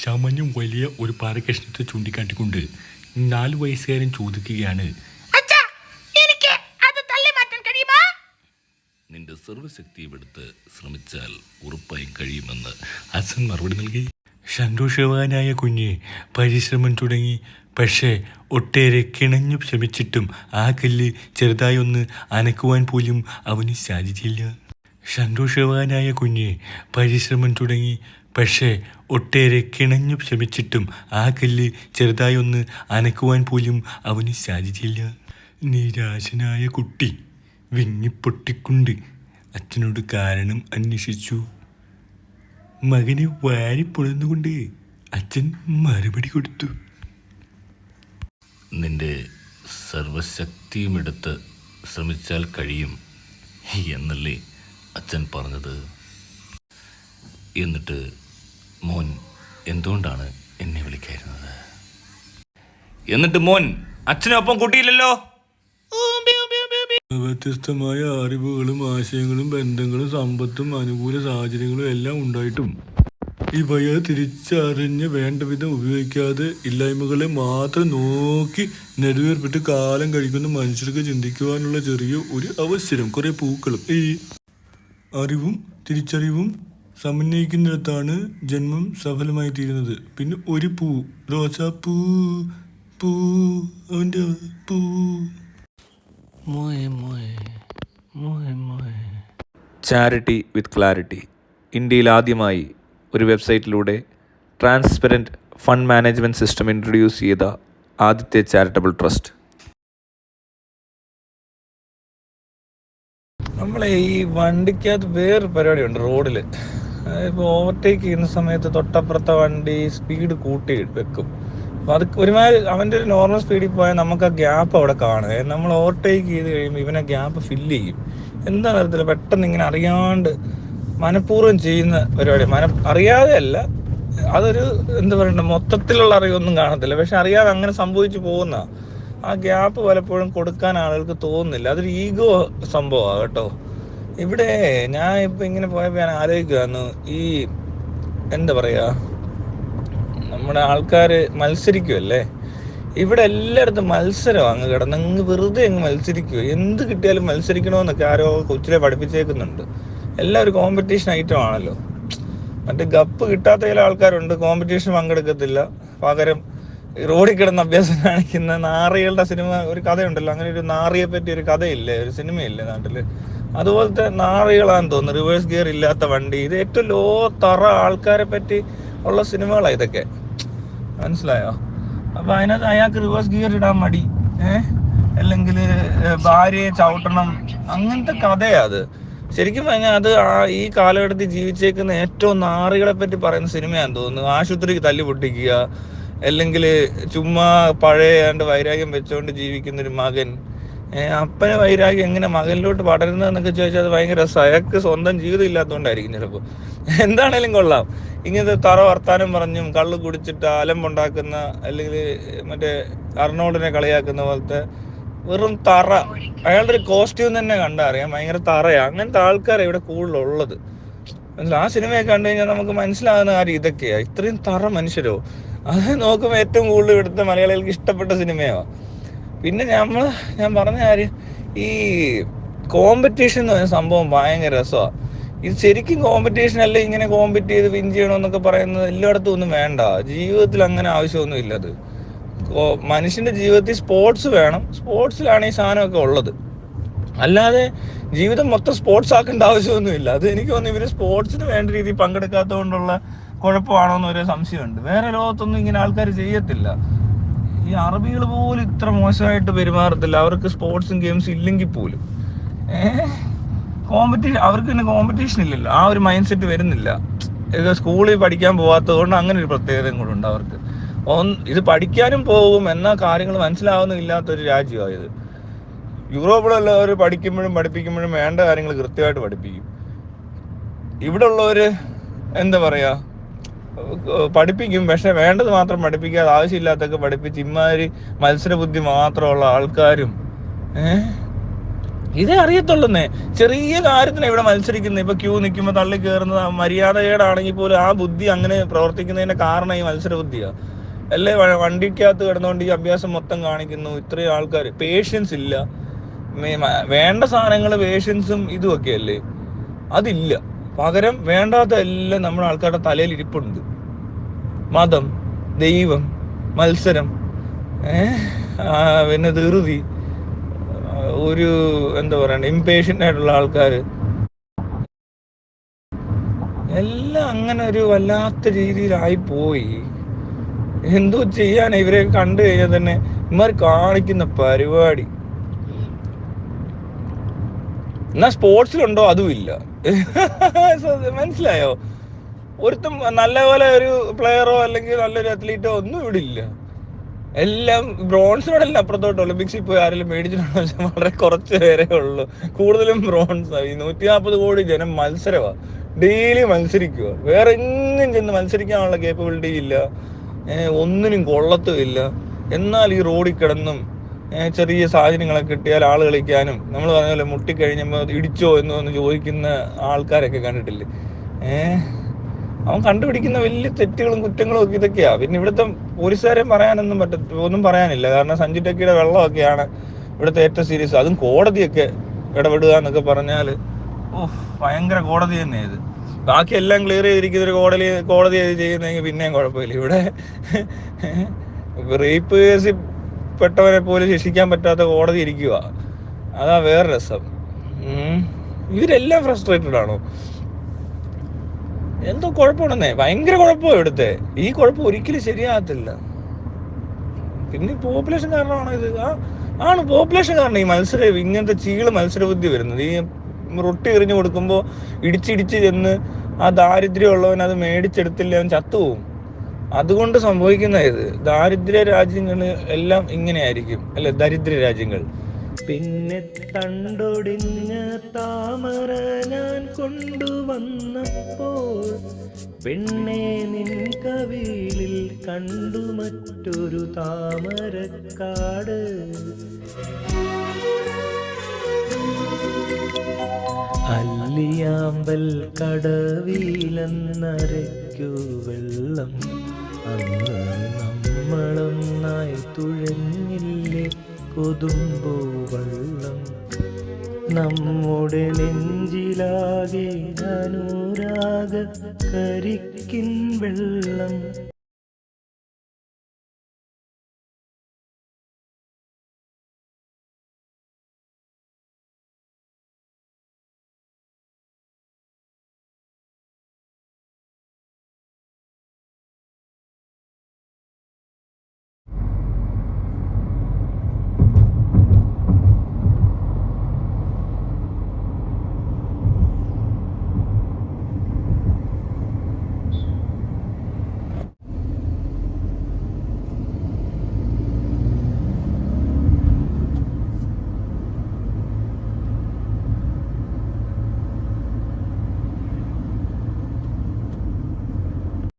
ശമനം വലിയ ഒരു പാറക്കഷ്ണത്തെ ചൂണ്ടിക്കാട്ടിക്കൊണ്ട് 4 വയസ്സുകാരൻ ചോദിക്കുകയാണ്, നിന്റെ സർവ്വശക്തിയും എടുത്ത് ശ്രമിച്ചാൽ ഉറപ്പായും കഴിയുമെന്ന് അച്ഛൻ മറുപടി നൽകി. സന്തോഷവാനായ കുഞ്ഞ് പരിശ്രമം തുടങ്ങി. പക്ഷേ ഒട്ടേറെ കിണഞ്ഞു ശ്രമിച്ചിട്ടും ആ കല്ല് ചെറുതായി ഒന്ന് അനക്കുവാൻ പോലും അവന് സാധിച്ചില്ല. സന്തോഷവാനായ കുഞ്ഞ് പരിശ്രമം തുടങ്ങി. പക്ഷേ ഒട്ടേറെ കിണഞ്ഞു ശ്രമിച്ചിട്ടും ആ കല്ല് ചെറുതായി ഒന്ന് അനക്കുവാൻ പോലും അവന് സാധിച്ചില്ല. നിരാശനായ കുട്ടി വിങ്ങിപ്പൊട്ടിക്കൊണ്ട് അച്ഛനോട് കാരണം അന്വേഷിച്ചു. മകനെ വാരിപ്പൊളന്നുകൊണ്ട് അച്ഛൻ മറുപടി കൊടുത്തു. നിന്റെ സർവശക്തിയും എടുത്ത് ശ്രമിച്ചാൽ കഴിയും എന്നല്ലേ അച്ഛൻ പറഞ്ഞത്? എന്നിട്ട് മോൻ എന്തുകൊണ്ടാണ് എന്നെ വിളിക്കായിരുന്നത്? എന്നിട്ട് മോൻ അച്ഛനൊപ്പം കൂട്ടിയില്ലല്ലോ? വ്യത്യസ്തമായ അറിവുകളും ആശയങ്ങളും ബന്ധങ്ങളും സമ്പത്തും അനുകൂല സാഹചര്യങ്ങളും എല്ലാം ഉണ്ടായിട്ടും ഇവയെ തിരിച്ചറിഞ്ഞ് വേണ്ട വിധം ഉപയോഗിക്കാതെ ഇല്ലായ്മകളെ മാത്രം നോക്കി നെടുവേർപ്പെട്ട് കാലം കഴിക്കുന്ന മനുഷ്യർക്ക് ചിന്തിക്കുവാനുള്ള ചെറിയ ഒരു അവസരം. കുറേ പൂക്കളും ഈ അറിവും തിരിച്ചറിവും സമന്വയിക്കുന്നിടത്താണ് ജന്മം സഫലമായി തീരുന്നത്. പിന്നെ ഒരു പൂ, റോസാപ്പൂ, പൂ, അവൻ്റെ പൂ. Charity with clarity. ഇന്ത്യയിൽ ആദ്യമായി ഒരു വെബ്സൈറ്റിലൂടെ transparent fund management system introduce ചെയ്ത ആദ്യത്തെ ചാരിറ്റബിൾ ട്രസ്റ്റ്. നമ്മളെ ഈ വണ്ടിക്കകത്ത് വേറൊരു പരിപാടിയുണ്ട് റോഡിൽ. ഇപ്പോൾ ഓവർടേക്ക് ചെയ്യുന്ന സമയത്ത് തൊട്ടപ്പുറത്തെ വണ്ടി സ്പീഡ് കൂട്ടി വെക്കും. അപ്പോൾ അത് ഒരുമാതിരി അവൻ്റെ ഒരു നോർമൽ സ്പീഡിൽ പോയാൽ നമുക്ക് ആ ഗ്യാപ്പ് അവിടെ കാണുക. നമ്മൾ ഓവർടേക്ക് ചെയ്ത് കഴിയുമ്പോൾ ഇവനെ ഗ്യാപ്പ് ഫില്ല് ചെയ്യും. എന്താ തരത്തില്ല പെട്ടെന്ന് ഇങ്ങനെ അറിയാണ്ട് മനഃപൂർവ്വം ചെയ്യുന്ന പരിപാടി. അറിയാതെ അല്ല, അതൊരു എന്താ പറയണ്ട, മൊത്തത്തിലുള്ള അറിവൊന്നും കാണത്തില്ല, പക്ഷെ അറിയാതെ അങ്ങനെ സംഭവിച്ചു പോകുന്ന ആ ഗ്യാപ്പ് പലപ്പോഴും കൊടുക്കാൻ ആളുകൾക്ക് തോന്നുന്നില്ല. അതൊരു ഈഗോ സംഭവമാണ് കേട്ടോ. ഇവിടെ ഞാൻ ഇപ്പം ഇങ്ങനെ പോയപ്പോൾ ഞാൻ ആലോചിക്കുകയായിരുന്നു, ഈ എന്താ പറയുക, നമ്മുടെ ആൾക്കാർ മത്സരിക്കുമല്ലേ ഇവിടെ എല്ലായിടത്തും. മത്സരം അങ്ങ് കിടന്നങ്ങ് വെറുതെ അങ്ങ് മത്സരിക്കുക. എന്ത് കിട്ടിയാലും മത്സരിക്കണമെന്നൊക്കെ ആരോ കൊച്ചിലെ പഠിപ്പിച്ചേക്കുന്നുണ്ട്. എല്ലാം ഒരു കോമ്പറ്റീഷൻ ഐറ്റം ആണല്ലോ. മറ്റേ ഗപ്പ് കിട്ടാത്ത ചില ആൾക്കാരുണ്ട്, കോമ്പറ്റീഷൻ പങ്കെടുക്കത്തില്ല, പകരം റോഡിൽ കിടന്ന് അഭ്യാസം കാണിക്കുന്ന നാറികളുടെ സിനിമ. ഒരു കഥയുണ്ടല്ലോ, അങ്ങനെ ഒരു നാറിയെ പറ്റി ഒരു കഥയില്ലേ, ഒരു സിനിമയില്ലേ നാട്ടില്? അതുപോലത്തെ നാറികളാന്ന് തോന്നുന്നു. റിവേഴ്സ് ഗിയർ ഇല്ലാത്ത വണ്ടി. ഇത് ഏറ്റവും ലോ തറ ആൾക്കാരെ പറ്റി ഉള്ള സിനിമകളാണ് ഇതൊക്കെ, മനസ്സിലായോ? അപ്പൊ അതിനകത്ത് അയാൾക്ക് റിവേഴ്സ് ഗിയർ ഇടാൻ മടി, അല്ലെങ്കിൽ ഭാര്യയെ ചവിട്ടണം, അങ്ങനത്തെ കഥയാ അത്. ശരിക്കും പറഞ്ഞാൽ അത് ഈ കാലഘട്ടത്തിൽ ജീവിച്ചേക്കുന്ന ഏറ്റവും നാറികളെ പറ്റി പറയുന്ന സിനിമയാന്ന് തോന്നുന്നു. ആശുപത്രിക്ക് തല്ലി പൊട്ടിക്കുക, അല്ലെങ്കിൽ ചുമ്മാ പഴയ വൈരാഗ്യം വെച്ചുകൊണ്ട് ജീവിക്കുന്നൊരു മകൻ. അപ്പനെ വൈരാഗ്യം എങ്ങനെ മകനിലോട്ട് പടരുന്നതെന്നൊക്കെ ചോദിച്ചാൽ അത് ഭയങ്കര രസം. അയാൾക്ക് സ്വന്തം ജീവിതം ഇല്ലാത്തതുകൊണ്ടായിരിക്കും ചിലപ്പോൾ. എന്താണേലും കൊള്ളാം. ഇങ്ങനത്തെ തറ വർത്താനം പറഞ്ഞും കള്ള് കുടിച്ചിട്ട് അലമ്പുണ്ടാക്കുന്ന, അല്ലെങ്കിൽ മറ്റേ അർണോൾഡിനെ കളിയാക്കുന്ന പോലത്തെ വെറും തറ. അയാളുടെ ഒരു കോസ്റ്റ്യൂം തന്നെ കണ്ടാൽ അറിയാം ഭയങ്കര തറയാണ്. അങ്ങനത്തെ ആൾക്കാരാണ് ഇവിടെ കൂടുതലുള്ളത്. ആ സിനിമയൊക്കെ കണ്ടു കഴിഞ്ഞാൽ നമുക്ക് മനസ്സിലാകുന്ന കാര്യം ഇതൊക്കെയാ. ഇത്രയും തറ മനുഷ്യരോ? അത് നോക്കുമ്പോൾ ഏറ്റവും കൂടുതൽ ഇവിടുത്തെ മലയാളികൾക്ക് ഇഷ്ടപ്പെട്ട സിനിമയാണ്. പിന്നെ ഞാൻ പറഞ്ഞ കാര്യം, ഈ കോമ്പറ്റീഷൻ എന്ന് പറയുന്ന സംഭവം ഭയങ്കര രസമാണ്. ഇത് ശരിക്കും കോമ്പറ്റീഷൻ അല്ല, ഇങ്ങനെ കോമ്പറ്റ് ചെയ്ത് വിൻ ചെയ്യണമെന്നൊക്കെ പറയുന്നത് എല്ലായിടത്തും ഒന്നും വേണ്ട. ജീവിതത്തിൽ അങ്ങനെ ആവശ്യമൊന്നും ഇല്ല. അത് മനുഷ്യന്റെ ജീവിതത്തിൽ സ്പോർട്സ് വേണം. സ്പോർട്സിലാണ് ഈ സാധനമൊക്കെ ഉള്ളത്. അല്ലാതെ ജീവിതം മൊത്തം സ്പോർട്സ് ആക്കേണ്ട ആവശ്യമൊന്നുമില്ല. അത് എനിക്ക് തോന്നുന്നു ഇവര് സ്പോർട്സിന് വേണ്ട രീതിയിൽ പങ്കെടുക്കാത്തത് കൊണ്ടുള്ള കുഴപ്പമാണോ എന്നൊരു സംശയമുണ്ട്. വേറെ ലോകത്തൊന്നും ഇങ്ങനെ ആൾക്കാർ ചെയ്യത്തില്ല. ഈ അറബികൾ പോലും ഇത്ര മോശമായിട്ട് പെരുമാറത്തില്ല. അവർക്ക് സ്പോർട്സും ഗെയിംസും ഇല്ലെങ്കിൽ പോലും കോമ്പറ്റീഷൻ, അവർക്ക് പിന്നെ കോമ്പറ്റീഷൻ ഇല്ലല്ലോ. ആ ഒരു മൈൻഡ് സെറ്റ് വരുന്നില്ല. സ്കൂളിൽ പഠിക്കാൻ പോകാത്തത് കൊണ്ട് അങ്ങനെ ഒരു പ്രത്യേകതയും കൂടെ ഉണ്ട് അവർക്ക്. ഇത് പഠിക്കാനും പോകും, എന്നാൽ കാര്യങ്ങൾ മനസ്സിലാവുന്നില്ലാത്തൊരു രാജ്യമായത്. യൂറോപ്പിലുള്ളവർ പഠിക്കുമ്പോഴും പഠിപ്പിക്കുമ്പോഴും വേണ്ട കാര്യങ്ങൾ കൃത്യമായിട്ട് പഠിപ്പിക്കും. ഇവിടെ ഉള്ളവര് എന്താ പറയാ, പഠിപ്പിക്കും, പക്ഷെ വേണ്ടത് മാത്രം പഠിപ്പിക്കാതെ ആവശ്യമില്ലാത്തൊക്കെ പഠിപ്പിച്ച് ഇമാതിരി മത്സര ബുദ്ധി മാത്രമുള്ള ആൾക്കാരും ഇതേ അറിയത്തുള്ളന്നേ. ചെറിയ കാര്യത്തിന് ഇവിടെ മത്സരിക്കുന്നത്. ഇപ്പൊ ക്യൂ നിൽക്കുമ്പോൾ തള്ളി കയറുന്നത് മര്യാദകേടാണെങ്കിൽ പോലും ആ ബുദ്ധി അങ്ങനെ പ്രവർത്തിക്കുന്നതിന്റെ കാരണം ഈ മത്സര ബുദ്ധിയാ. അല്ലേ വണ്ടിക്കകത്ത് കിടന്നുകൊണ്ട് ഈ അഭ്യാസം മൊത്തം കാണിക്കുന്നു. ഇത്രയും ആൾക്കാർ പേഷ്യൻസ് ഇല്ല. വേണ്ട സാധനങ്ങൾ പേഷ്യൻസും ഇതുമൊക്കെ അല്ലേ, അതില്ല. പകരം വേണ്ടാത്ത എല്ലാം നമ്മുടെ ആൾക്കാരുടെ തലയിൽ ഇരിപ്പുണ്ട്. മതം, ദൈവം, മത്സരം, പിന്നെ ധൃതി, ഒരു എന്താ പറയണ്ട ഇംപേഷ്യൻ്റ് ആയിട്ടുള്ള ആൾക്കാർ എല്ലാം അങ്ങനെ ഒരു വല്ലാത്ത രീതിയിലായി പോയി. എന്തോ ചെയ്യാനാ ഇവരെ കണ്ടു കഴിഞ്ഞാൽ തന്നെ ഇമാർ കാണിക്കുന്ന പരിപാടി. എന്നാ സ്പോർട്സിലുണ്ടോ അതും ഇല്ല. മനസ്സിലായോ? ഒരുത്തും നല്ലപോലെ ഒരു പ്ലെയറോ അല്ലെങ്കിൽ നല്ലൊരു അത്ലീറ്റോ ഒന്നും ഇവിടെ ഇല്ല. എല്ലാം ബ്രോൺസിനോടല്ല അപ്പുറത്തോട്ട് ഒളിമ്പിക്സിൽ പോയി ആരെങ്കിലും മേടിച്ചിട്ടുണ്ടോ വെച്ചാൽ വളരെ കുറച്ച് പേരേ ഉള്ളൂ. കൂടുതലും ബ്രോൺസ്. ഈ 140 കോടി ജനം മത്സരമാണ്, ഡെയിലി മത്സരിക്കുക. വേറെ എങ്ങും ചെന്ന് മത്സരിക്കാനുള്ള കേപ്പബിലിറ്റി ഇല്ല, ഒന്നിനും കൊള്ളത്തുമില്ല. എന്നാൽ ഈ റോഡിൽ കിടന്നും ചെറിയ സാഹചര്യങ്ങളൊക്കെ കിട്ടിയാൽ ആൾ കളിക്കാനും, നമ്മൾ പറഞ്ഞ പോലെ മുട്ടിക്കഴിഞ്ഞപ്പോൾ ഇടിച്ചോ എന്ന് ചോദിക്കുന്ന ആൾക്കാരൊക്കെ കണ്ടിട്ടില്ലേ? അവൻ കണ്ടുപിടിക്കുന്ന വലിയ തെറ്റുകളും കുറ്റങ്ങളും ഒക്കെ ഇതൊക്കെയാ. പിന്നെ ഇവിടുത്തെ പോലീസുകാരെ ഒന്നും പറയാനില്ല. കാരണം സഞ്ജു ടെക്കിയുടെ വെള്ളമൊക്കെയാണ് ഇവിടുത്തെ ഏറ്റവും സീരിയസ്. അതും കോടതിയൊക്കെ ഇടപെടുക എന്നൊക്കെ പറഞ്ഞാൽ ഭയങ്കര കോടതി തന്നെ ഇത്. ബാക്കി എല്ലാം ക്ലിയർ ചെയ്തിരിക്കുന്ന ഒരു കോടതി ചെയ്യുന്നെങ്കിൽ പിന്നെയും കുഴപ്പമില്ല. ഇവിടെ റേപ്പ് കേസിൽ പെട്ടവരെ പോലും ശിക്ഷിക്കാൻ പറ്റാത്ത കോടതി ഇരിക്കുക. അതാ വേറെ രസം. ഇവരെല്ലാം ഫ്രസ്ട്രേറ്റഡ് ആണോ? എന്തോ കുഴപ്പമുണ്ടെന്നേ, ഭയങ്കര കുഴപ്പമാണ് ഇവിടുത്തെ. ഈ കുഴപ്പം ഒരിക്കലും ശരിയാകത്തില്ല. പിന്നെ പോപ്പുലേഷൻ കാരണമാണോ ഇത്? ആണ് പോപ്പുലേഷൻ കാരണം ഈ ഇങ്ങനത്തെ മത്സര ബുദ്ധി വരുന്നത്. ഈ റൊട്ടി എറിഞ്ഞു കൊടുക്കുമ്പോൾ ഇടിച്ചിടിച്ച് ചെന്ന് ആ ദാരിദ്ര്യമുള്ളവൻ അത് മേടിച്ചെടുത്തില്ല, അവൻ ചത്തുപോകും. അതുകൊണ്ട് സംഭവിക്കുന്ന ഇത് ദാരിദ്ര്യ രാജ്യങ്ങൾ എല്ലാം ഇങ്ങനെയായിരിക്കും അല്ലെ, ദരിദ്ര രാജ്യങ്ങൾ. പിന്നെ തണ്ടൊടിഞ്ഞ താമര ഞാൻ കൊണ്ടുവന്നപ്പോൾ പെണ്ണെ നിൻ കവിളിൽ കണ്ടു മറ്റൊരു താമരക്കാട്. അല്ലിയാമ്പൽ കടവിലെന്നരയ്ക്കു വെള്ളം അന്ന് നമ്മളൊന്നായി തുഴഞ്ഞില്ലേ കൊതുമ്പോ വെള്ളം. നമ്മുടെ നെഞ്ചിലാകെ അനുരാഗ കരിക്കിൻ വെള്ളം.